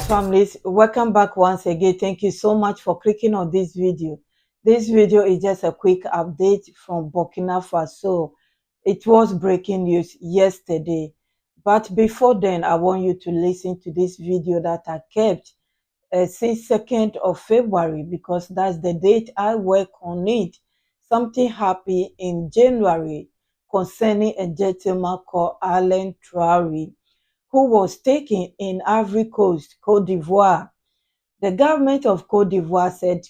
Families, welcome back once again. Thank you so much for clicking on this video. This video is just a quick update from Burkina Faso. It was breaking news yesterday, but before then I want you to listen to this video that I kept since 2nd of February, because that's the date I work on it. Something happened in January concerning a gentleman called Alain Traore, who was taken in Ivory Coast, Cote d'Ivoire. The government of Cote d'Ivoire said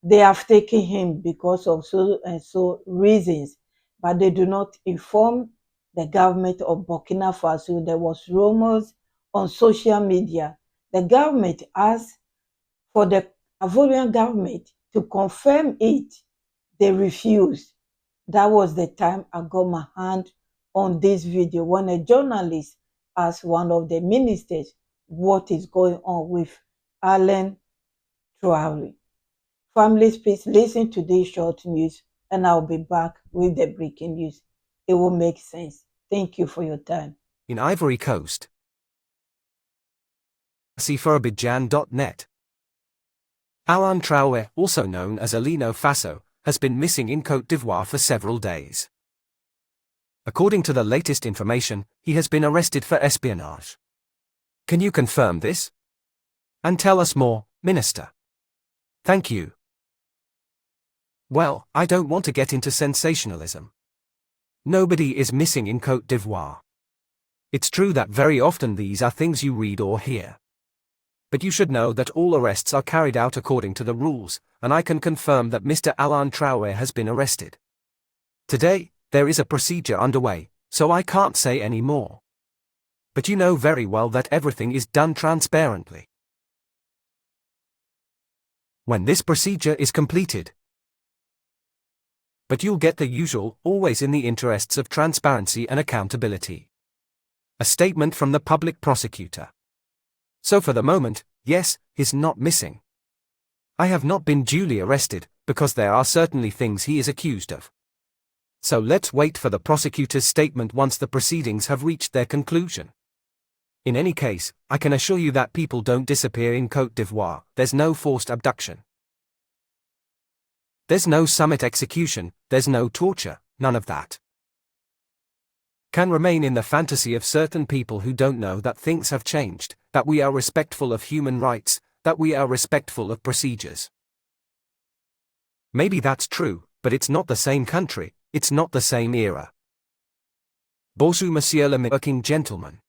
they have taken him because of so and so reasons, but they do not inform the government of Burkina Faso. There was rumors on social media. The government asked for the Ivorian government to confirm it. They refused. That was the time I got my hand on this video when a journalist asked one of the ministers what is going on with Alain Traore. Families, please listen to this short news and I'll be back with the breaking news. It will make sense. Thank you for your time. In Ivory Coast. See forabidjan.net. Alain Traore, also known as Alain Faso, has been missing in Côte d'Ivoire for several days. According to the latest information, he has been arrested for espionage. Can you confirm this? And tell us more, Minister. Thank you. Well, I don't want to get into sensationalism. Nobody is missing in Côte d'Ivoire. It's true that very often these are things you read or hear. But you should know that all arrests are carried out according to the rules, and I can confirm that Mr. Alain Traore has been arrested. Today, there is a procedure underway, so I can't say any more. But you know very well that everything is done transparently. When this procedure is completed, but you'll get the usual, always in the interests of transparency and accountability. A statement from the public prosecutor. So for the moment, yes, he's not missing. I have not been duly arrested, because there are certainly things he is accused of. So let's wait for the prosecutor's statement once the proceedings have reached their conclusion. In any case, I can assure you that people don't disappear in Côte d'Ivoire. There's no forced abduction. There's no summit execution, there's no torture, none of that. Can remain in the fantasy of certain people who don't know that things have changed, that we are respectful of human rights, that we are respectful of procedures. Maybe that's true, but it's not the same country, it's not the same era. Bonjour monsieur le working gentleman.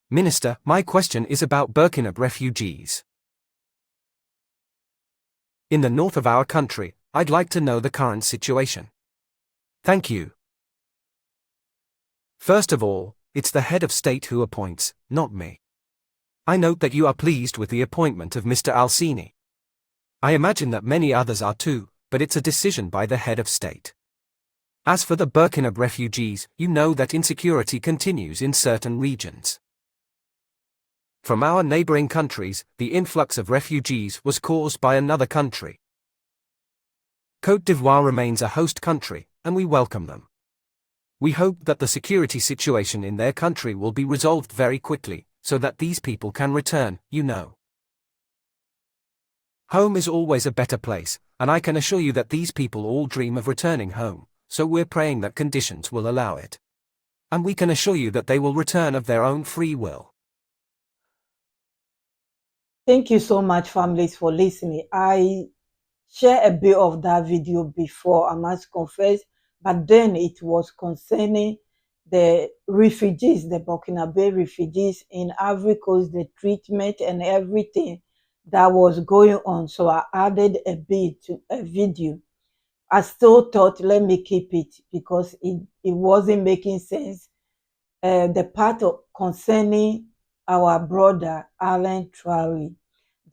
Minister, my question is about Burkina refugees. In the north of our country, I'd like to know the current situation. Thank you. First of all, it's the head of state who appoints, not me. I note that you are pleased with the appointment of Mr. Alassane. I imagine that many others are too, but it's a decision by the head of state. As for the Burkina refugees, you know that insecurity continues in certain regions. From our neighboring countries, the influx of refugees was caused by another country. Côte d'Ivoire remains a host country, and we welcome them. We hope that the security situation in their country will be resolved very quickly, so that these people can return, you know. Home is always a better place, and I can assure you that these people all dream of returning home, so we're praying that conditions will allow it. And we can assure you that they will return of their own free will. Thank you so much, families, for listening. I shared a bit of that video before, I must confess, but then it was concerning the refugees, the Burkina refugees in Ivory Coast, the treatment and everything that was going on. So I added a bit to a video. I still thought, let me keep it because it wasn't making sense. The part of concerning our brother Alain Traore,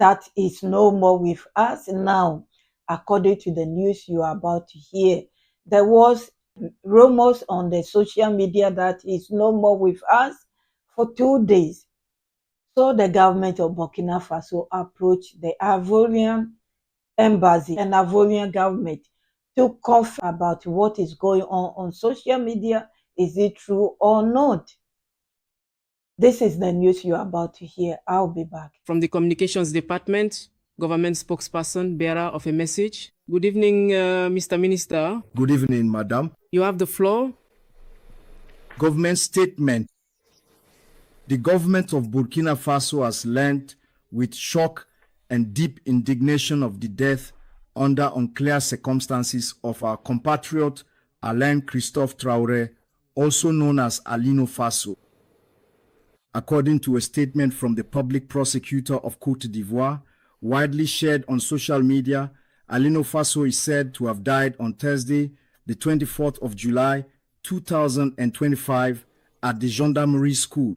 that is no more with us now, according to the news you are about to hear. There was rumors on the social media that he's no more with us for 2 days. So the government of Burkina Faso approached the Ivorian embassy and Ivorian government to confirm about what is going on social media. Is it true or not? This is the news you're about to hear. I'll be back. From the Communications Department, Government spokesperson, bearer of a message. Good evening, Mr. Minister. Good evening, Madam. You have the floor. Government statement. The government of Burkina Faso has learned with shock and deep indignation of the death under unclear circumstances of our compatriot Alain Christoph Traore, also known as Alain Faso. According to a statement from the public prosecutor of Côte d'Ivoire, widely shared on social media, Alain Faso is said to have died on Thursday, the 24th of July, 2025, at the Gendarmerie School.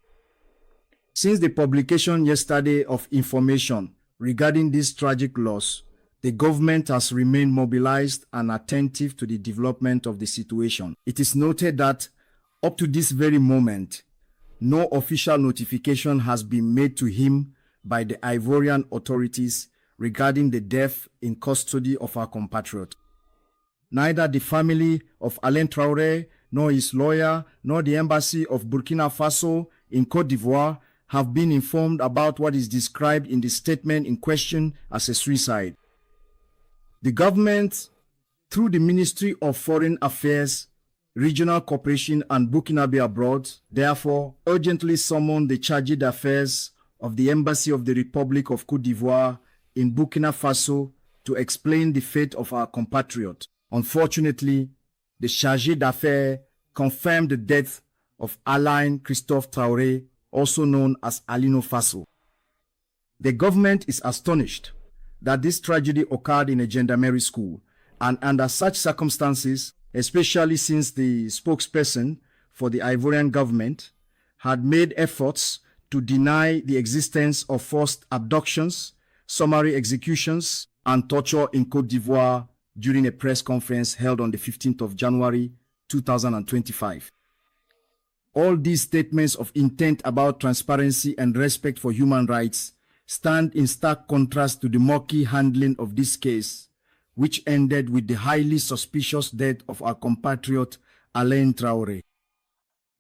Since the publication yesterday of information regarding this tragic loss, the government has remained mobilized and attentive to the development of the situation. It is noted that up to this very moment, no official notification has been made to him by the Ivorian authorities regarding the death in custody of our compatriot. Neither the family of Alain Traore, nor his lawyer, nor the embassy of Burkina Faso in Côte d'Ivoire have been informed about what is described in the statement in question as a suicide. The government, through the Ministry of Foreign Affairs, Regional Cooperation and Burkinabe Abroad, therefore urgently summoned the Chargé d'Affaires of the Embassy of the Republic of Côte d'Ivoire in Burkina Faso to explain the fate of our compatriot. Unfortunately, the Chargé d'Affaires confirmed the death of Alain Christoph Traore, also known as Alain Faso. The government is astonished that this tragedy occurred in a gendarmerie school, and under such circumstances, especially since the spokesperson for the Ivorian government had made efforts to deny the existence of forced abductions, summary executions, and torture in Côte d'Ivoire during a press conference held on the 15th of January 2025. All these statements of intent about transparency and respect for human rights stand in stark contrast to the murky handling of this case, which ended with the highly suspicious death of our compatriot Alain Traore.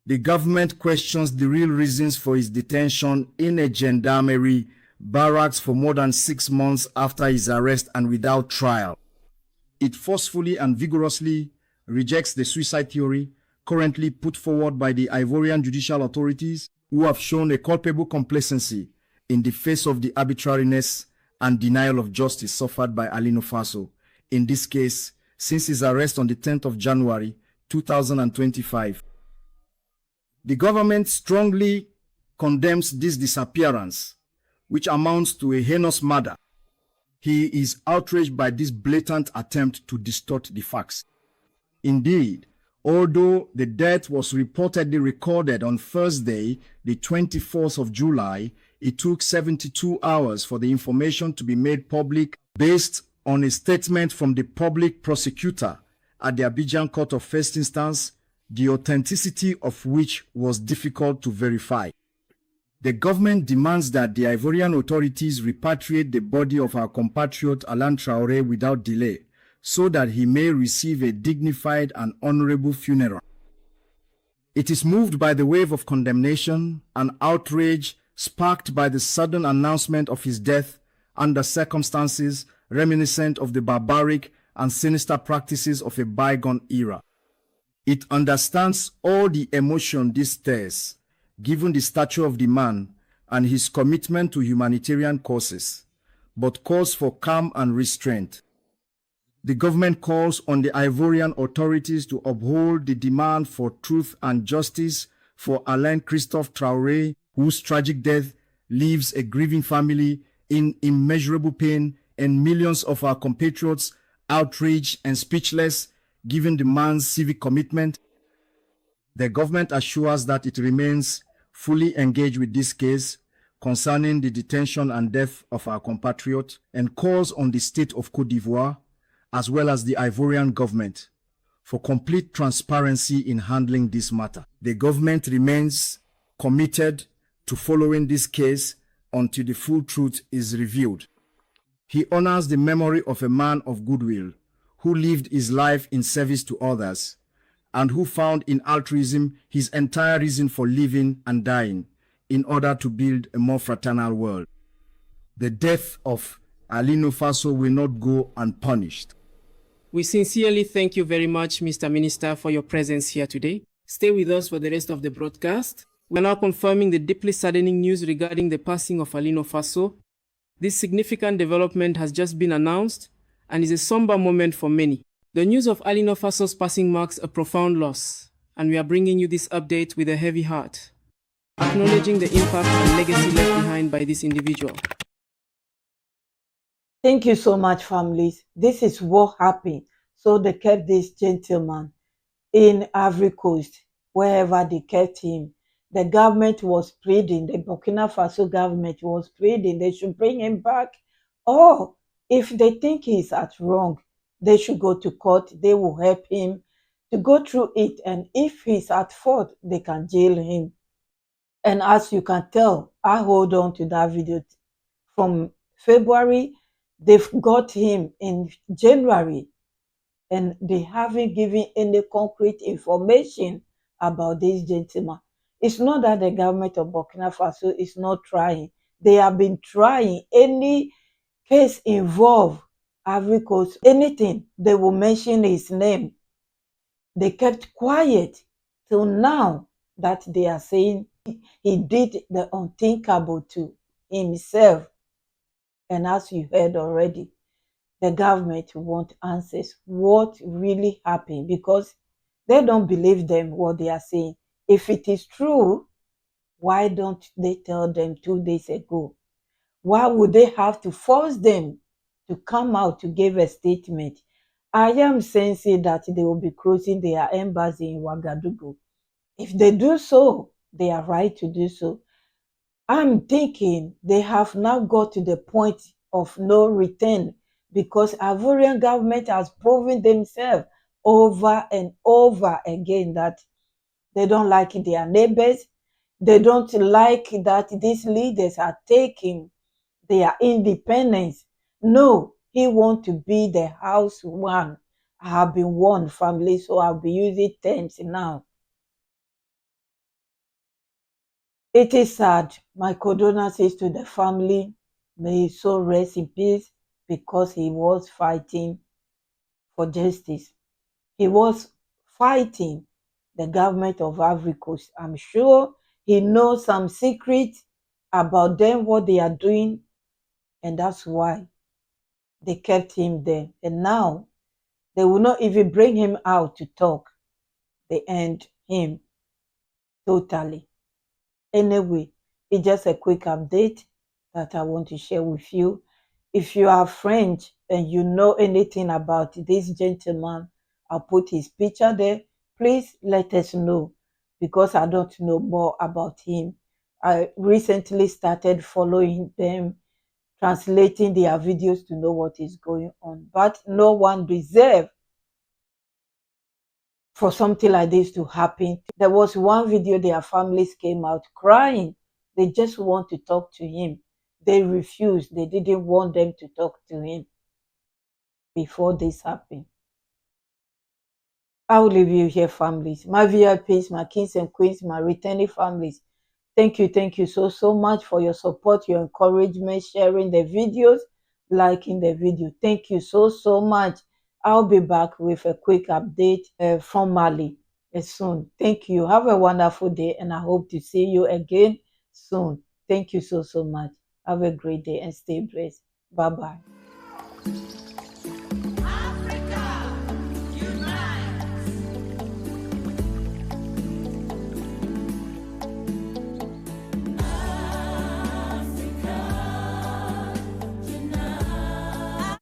The government questions the real reasons for his detention in a gendarmerie barracks for more than 6 months after his arrest and without trial. It forcefully and vigorously rejects the suicide theory currently put forward by the Ivorian judicial authorities, who have shown a culpable complacency in the face of the arbitrariness and denial of justice suffered by Alain Faso, in this case, since his arrest on the 10th of January 2025. The government strongly condemns this disappearance, which amounts to a heinous murder. He is outraged by this blatant attempt to distort the facts. Indeed, although the death was reportedly recorded on Thursday, the 24th of July, it took 72 hours for the information to be made public based on a statement from the public prosecutor at the Abidjan Court of First Instance, the authenticity of which was difficult to verify. The government demands that the Ivorian authorities repatriate the body of our compatriot Alain Traore without delay, so that he may receive a dignified and honorable funeral. It is moved by the wave of condemnation and outrage sparked by the sudden announcement of his death under circumstances reminiscent of the barbaric and sinister practices of a bygone era. It understands all the emotion this stirs, given the stature of the man and his commitment to humanitarian causes, but calls for calm and restraint. The government calls on the Ivorian authorities to uphold the demand for truth and justice for Alain Christoph Traore, whose tragic death leaves a grieving family in immeasurable pain and millions of our compatriots outraged and speechless, given the man's civic commitment. The government assures that it remains fully engaged with this case concerning the detention and death of our compatriot, and calls on the state of Côte d'Ivoire, as well as the Ivorian government, for complete transparency in handling this matter. The government remains committed to following this case until the full truth is revealed. He honors the memory of a man of goodwill who lived his life in service to others and who found in altruism his entire reason for living and dying, in order to build a more fraternal world. The death of Alassane Ouattara will not go unpunished. We sincerely thank you very much, Mr. Minister, for your presence here today. Stay with us for the rest of the broadcast. We are now confirming the deeply saddening news regarding the passing of Alassane Ouattara. This significant development has just been announced and is a somber moment for many. The news of Alassane Ouattara's passing marks a profound loss, and we are bringing you this update with a heavy heart, acknowledging the impact and legacy left behind by this individual. Thank you so much, families. This is what happened. So they kept this gentleman in Ivory Coast, wherever they kept him. The government was pleading, the Burkina Faso government was pleading, they should bring him back. Or if they think he's at wrong, they should go to court. They will help him to go through it. And if he's at fault, they can jail him. And as you can tell, I hold on to that video from February. They've got him in January, and they haven't given any concrete information about this gentleman. It's not that the government of Burkina Faso is not trying. They have been trying. Any case involved Ivory Coast, anything, they will mention his name. They kept quiet till now that they are saying he did the unthinkable to himself. And as you heard already, the government want answers. What really happened? Because they don't believe them what they are saying. If it is true, why don't they tell them 2 days ago? Why would they have to force them to come out to give a statement? I am sensing that they will be closing their embassy in Ouagadougou. If they do so, they are right to do so. I'm thinking they have now got to the point of no return, because Ivorian government has proven themselves over and over again that they don't like their neighbors. They don't like that these leaders are taking their independence. No, he wants to be the house one. I have been warned, family, so I'll be using terms now. It is sad. My condolences to the family. May his soul rest in peace, because he was fighting for justice. He was fighting the government of Ivory Coast. I'm sure he knows some secrets about them, what they are doing, and that's why they kept him there. And now they will not even bring him out to talk. They end him totally. Anyway, it's just a quick update that I want to share with you. If you are French and you know anything about this gentleman, I'll put his picture there. Please let us know, because I don't know more about him. I recently started following them, translating their videos to know what is going on. But no one deserves for something like this to happen. There was one video their families came out crying. They just want to talk to him. They refused. They didn't want them to talk to him before this happened. I will leave you here, families. My VIPs, my kings and queens, my returning families. Thank you so much for your support, your encouragement, sharing the videos, liking the video. Thank you so much. I'll be back with a quick update from Mali soon. Thank you. Have a wonderful day, and I hope to see you again soon. Thank you so much. Have a great day and stay blessed. Bye-bye.